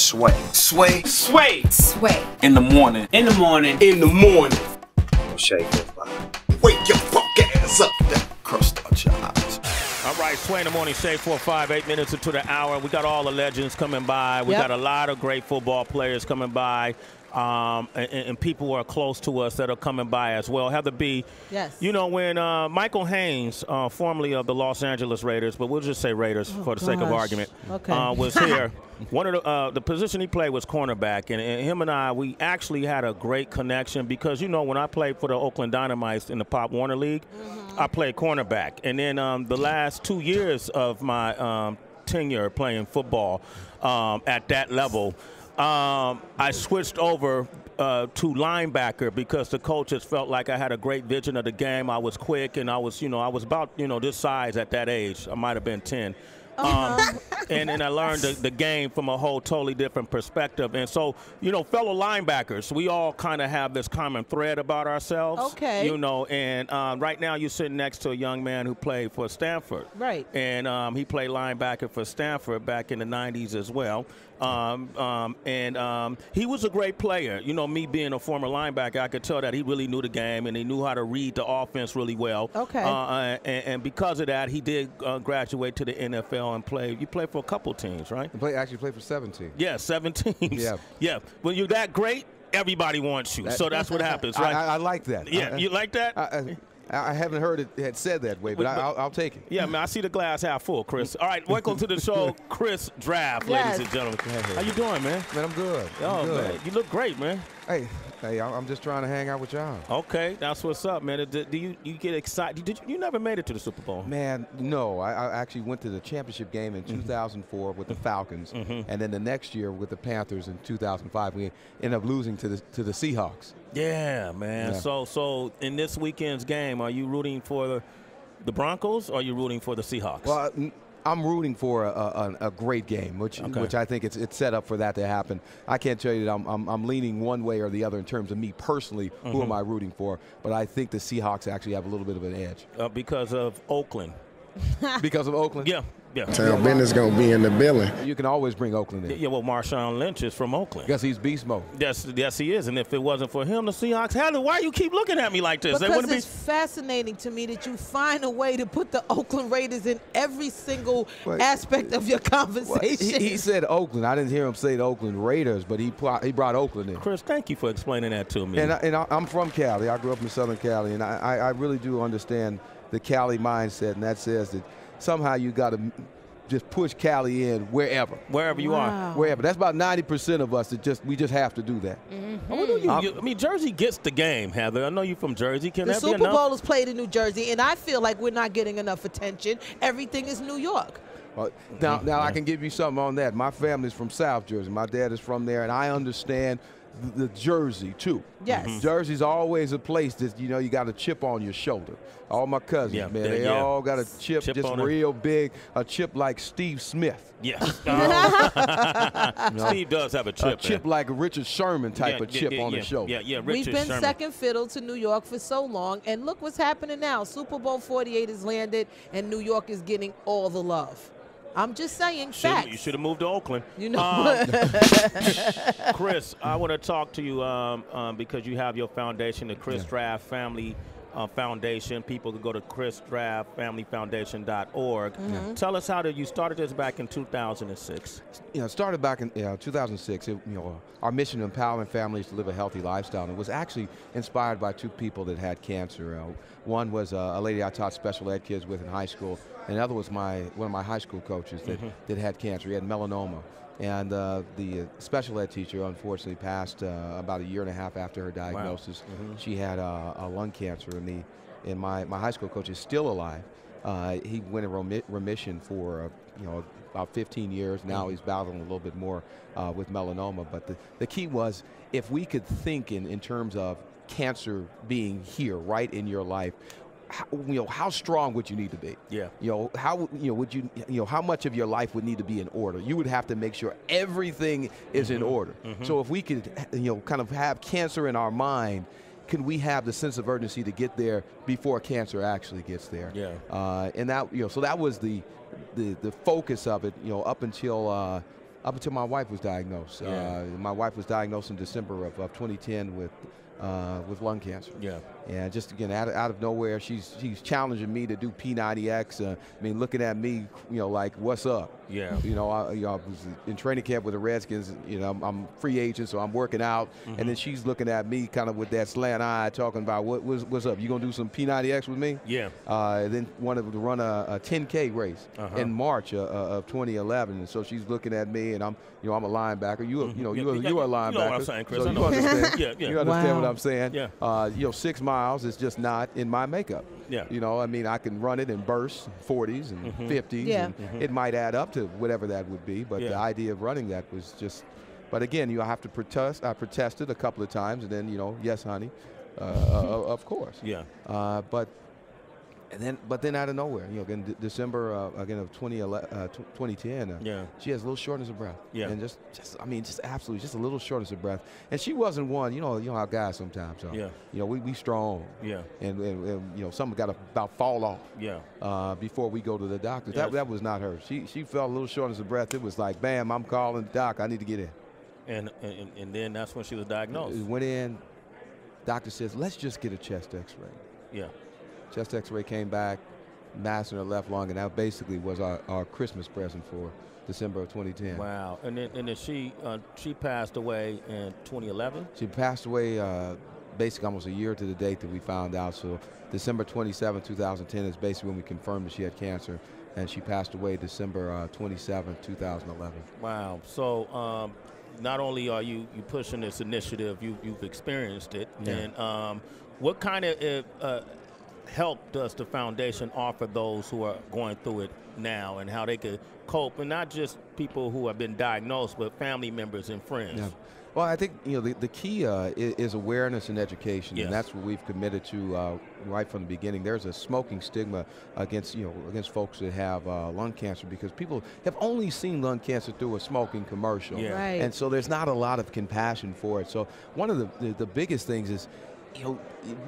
Sway. Sway. Sway. Sway. In the morning. In the morning. In the morning. Shake that fire. Wake your punk ass up. Crust out your eyes. All right, Sway in the morning, Shade 4-5, 8 minutes into the hour. We got all the legends coming by. We got a lot of great football players coming by. And people who are close to us that are coming by as well. Heather B. Yes. You know, when Michael Haynes, formerly of the Los Angeles Raiders, but we'll just say Raiders for the sake of argument, was here. One of the position he played was cornerback, and him and I, we actually had a great connection because, you know, when I played for the Oakland Dynamites in the Pop Warner League, I played cornerback. And then the last 2 years of my tenure playing football at that level, I switched over to linebacker because the coaches felt like I had a great vision of the game. I was quick, and I was about, this size at that age. I might have been 10. And I learned the game from a whole totally different perspective. And so, fellow linebackers, we all kind of have this common thread about ourselves. Okay. And right now you're sitting next to a young man who played for Stanford. Right. And he played linebacker for Stanford back in the 90s as well. He was a great player. Me being a former linebacker, I could tell that he really knew the game and he knew how to read the offense really well. Okay. And because of that, he did graduate to the NFL and play. You played for a couple teams, right? Actually played for 7 teams. Yeah, 7 teams. Yeah. Yeah. When you're that great, everybody wants you. So that's what happens, right? I like that. Yeah, you like that? I haven't heard it had said that way, but I'll take it. Yeah, man, I see the glass half full, Chris. All right, welcome to the show, Chris Draft, ladies and gentlemen. How you doing, man? Man, I'm good. Oh, man, you look great, man. Hey, I'm just trying to hang out with y'all. Okay, that's what's up, man. Do you get excited? You never made it to the Super Bowl? Man, no. I actually went to the championship game in 2004 with the Falcons, and then the next year with the Panthers in 2005. We ended up losing to the Seahawks. Yeah, man. Yeah. So in this weekend's game, are you rooting for the Broncos or are you rooting for the Seahawks? Well, I'm rooting for a great game, which I think it's set up for that to happen. I can't tell you that I'm leaning one way or the other in terms of me personally. Who am I rooting for? But I think the Seahawks actually have a little bit of an edge. Because of Oakland. Because of Oakland? Yeah. Yeah. Tell Bennett's going to be in the building. You can always bring Oakland in. Yeah, well, Marshawn Lynch is from Oakland. Yes, he's beast mode. Yes, he is. And if it wasn't for him, the Seahawks had it. Why you keep looking at me like this? Because it's fascinating to me that you find a way to put the Oakland Raiders in every single aspect of your conversation. He said Oakland. I didn't hear him say the Oakland Raiders, but he brought Oakland in. Chris, thank you for explaining that to me. And I'm from Cali. I grew up in Southern Cali, and I really do understand the Cali mindset, and that says that somehow you got to just push Cali in wherever you are. Wherever. That's about 90% of us that we just have to do that. I mean, Jersey gets the game, Heather. I know you're from Jersey. Can the that Super be enough? Bowl is played in New Jersey, and I feel like we're not getting enough attention. Everything is New York. Now I can give you something on that. My family's from South Jersey. My dad is from there, and I understand the Jersey too. Yes. Jersey's always a place that you got a chip on your shoulder. All my cousins, man, they all got a chip just real big, a chip like Steve Smith. Yes. Steve does have a chip. A chip like a Richard Sherman type of chip on the shoulder. Yeah, Richard We've been Sherman. second fiddle to New York for so long, and look what's happening now. Super Bowl 48 has landed, and New York is getting all the love. I'm just saying facts. You should have moved to Oakland. Chris, I want to talk to you because you have your foundation, the Chris Draft Family Foundation. People could go to chrisdraftfamilyfoundation.org. Tell us you started this back in 2006. It started back in 2006. Our mission to empower families to live a healthy lifestyle. And it was actually inspired by 2 people that had cancer. One was a lady I taught special ed kids with in high school, and the other was one of my high school coaches that had cancer. He had melanoma. And the special ed teacher unfortunately passed about a year and a half after her diagnosis. Wow. She had a lung cancer, and my high school coach is still alive. He went in remission for about 15 years. Now he's battling a little bit more with melanoma. But the key was, if we could think in terms of cancer being here, right in your life, how strong would you need to be? Yeah. How much of your life would need to be in order? You would have to make sure everything is in order. So if we could, kind of have cancer in our mind, can we have the sense of urgency to get there before cancer actually gets there? Yeah. And that, so that was the focus of it, up until up until my wife was diagnosed. Yeah. My wife was diagnosed in December of 2010 with lung cancer. Yeah. And just again, out of nowhere, she's challenging me to do P90X. I mean, looking at me, like, what's up? Yeah. I was in training camp with the Redskins. I'm free agent, so I'm working out. And then she's looking at me kind of with that slant eye, talking about what's up? You gonna do some P90X with me? Yeah. Then wanted to run a 10K race in March of 2011. And so she's looking at me, and I'm a linebacker. You are a linebacker. You know what I'm saying, Chris. So you understand. Yeah. You understand what I'm saying? Yeah. 6 miles is just not in my makeup. Yeah. I mean, I can run it in bursts, 40s and 50s, and it might add up to whatever that would be. But the idea of running that was just. But again, you have to protest. I protested a couple of times, and then yes, honey, of course. Yeah. But then out of nowhere, again, December of 2010, she has a little shortness of breath. Yeah. And just absolutely, just a little shortness of breath. And she wasn't one, you know how guys sometimes are. Yeah. We strong. Yeah. And some got to about fall off. Yeah. Before we go to the doctor. Yes. That was not her. She felt a little shortness of breath. It was like, bam, I'm calling the doc. I need to get in. And then that's when she was diagnosed. Went in. Doctor says, let's just get a chest X-ray. Yeah. Chest X-ray came back, mass in her left lung, and that basically was our Christmas present for December of 2010. Wow. And then she passed away in 2011? She passed away basically almost a year to the date that we found out. So December 27, 2010 is basically when we confirmed that she had cancer, and she passed away December 27, 2011. Wow. So not only are you pushing this initiative, you've experienced it. Yeah. And what kind of help does the foundation offer those who are going through it now, and how they could cope, and not just people who have been diagnosed, but family members and friends? Yeah. Well, I think the key is awareness and education, yes. And that's what we've committed to right from the beginning. There's a smoking stigma against folks that have lung cancer, because people have only seen lung cancer through a smoking commercial, Right. And so there's not a lot of compassion for it. So one of the biggest things is,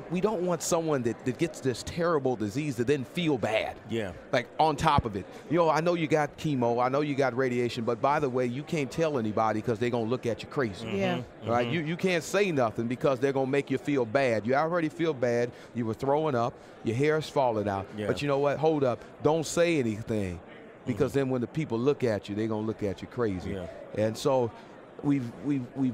we don't want someone that gets this terrible disease to then feel bad. Yeah. Like on top of it. I know you got chemo, I know you got radiation, but by the way, you can't tell anybody because they're going to look at you crazy. Yeah. Right? You can't say nothing because they're going to make you feel bad. You already feel bad. You were throwing up. Your hair is falling out. Yeah. But you know what? Hold up. Don't say anything, because then when the people look at you, they're going to look at you crazy. Yeah. And so we've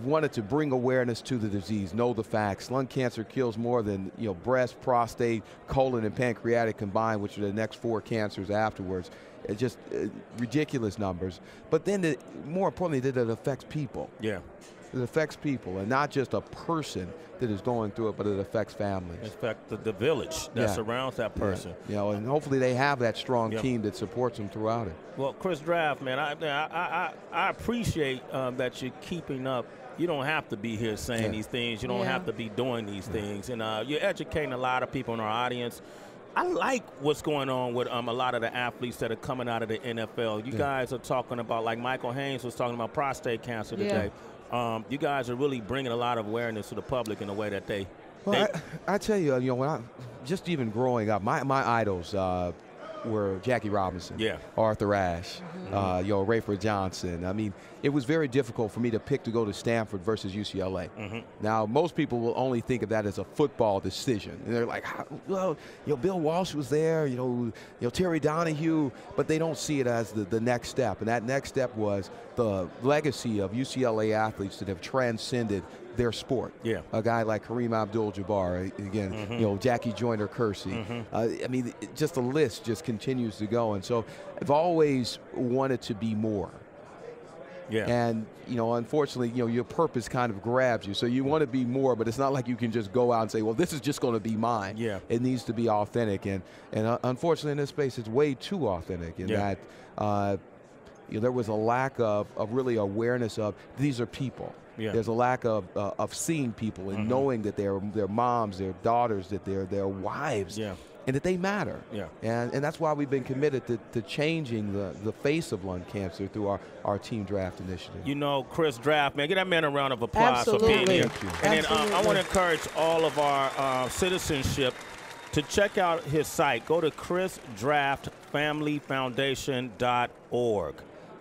wanted to bring awareness to the disease, know the facts. Lung cancer kills more than breast, prostate, colon, and pancreatic combined, which are the next 4 cancers afterwards. It's just ridiculous numbers. But then, more importantly, that it affects people. Yeah. It affects people, and not just a person that is going through it, but it affects families. In fact, the village that surrounds that person. Yeah. And hopefully they have that strong team that supports them throughout it. Well, Chris Draft, man, I appreciate that you're keeping up. You don't have to be here saying these things. You don't have to be doing these things. And you're educating a lot of people in our audience. I like what's going on with a lot of the athletes that are coming out of the NFL. You guys are talking about, like Michael Haynes was talking about prostate cancer today. You guys are really bringing a lot of awareness to the public in a way that they. Well, I tell you, when I just even growing up, my idols were Jackie Robinson, Arthur Ashe, Rayford Johnson. I mean, it was very difficult for me to pick to go to Stanford versus UCLA. Now, most people will only think of that as a football decision. And they're like, well, Bill Walsh was there, Terry Donahue, but they don't see it as the next step. And that next step was the legacy of UCLA athletes that have transcended their sport. Yeah. A guy like Kareem Abdul-Jabbar, again, Jackie Joyner-Kersee. I mean, just the list just continues to go. And so I've always wanted to be more. Yeah. And, unfortunately, your purpose kind of grabs you. So you want to be more, but it's not like you can just go out and say, well, this is just going to be mine. Yeah. It needs to be authentic. And unfortunately, in this space, it's way too authentic in that there was a lack of really awareness of these are people. Yeah. There's a lack of seeing people and knowing that they're moms, their daughters, that they're their wives, and that they matter. Yeah. And that's why we've been committed to changing the face of lung cancer through our Team Draft initiative. Chris Draft, man, give that man a round of applause for being here. And then I want to encourage all of our citizenship to check out his site. Go to chrisdraftfamilyfoundation.org.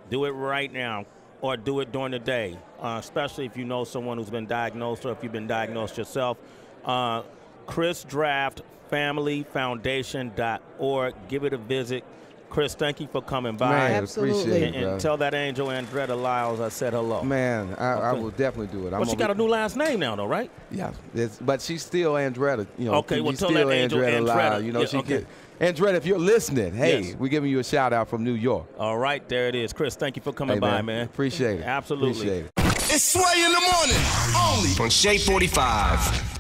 Do it right now. or do it during the day, especially if you know someone who's been diagnosed or if you've been diagnosed yourself. ChrisDraftFamilyFoundation.org. Give it a visit. Chris, thank you for coming by. Man, Absolutely. appreciate it, and tell that angel Andretta Lyles I said hello. Man, I will definitely do it. Well, she got a new last name now, though, right? Yeah, but she's still Andretta. You know, Okay, well, she's tell still that angel Andretta. Lyles. You know, Yeah, she okay. Andretta, if you're listening, hey, Yes. we're giving you a shout out from New York. All right, there it is. Chris, thank you for coming by, man. Appreciate it. Absolutely. Appreciate it. It's Sway in the morning, only on Shade 45.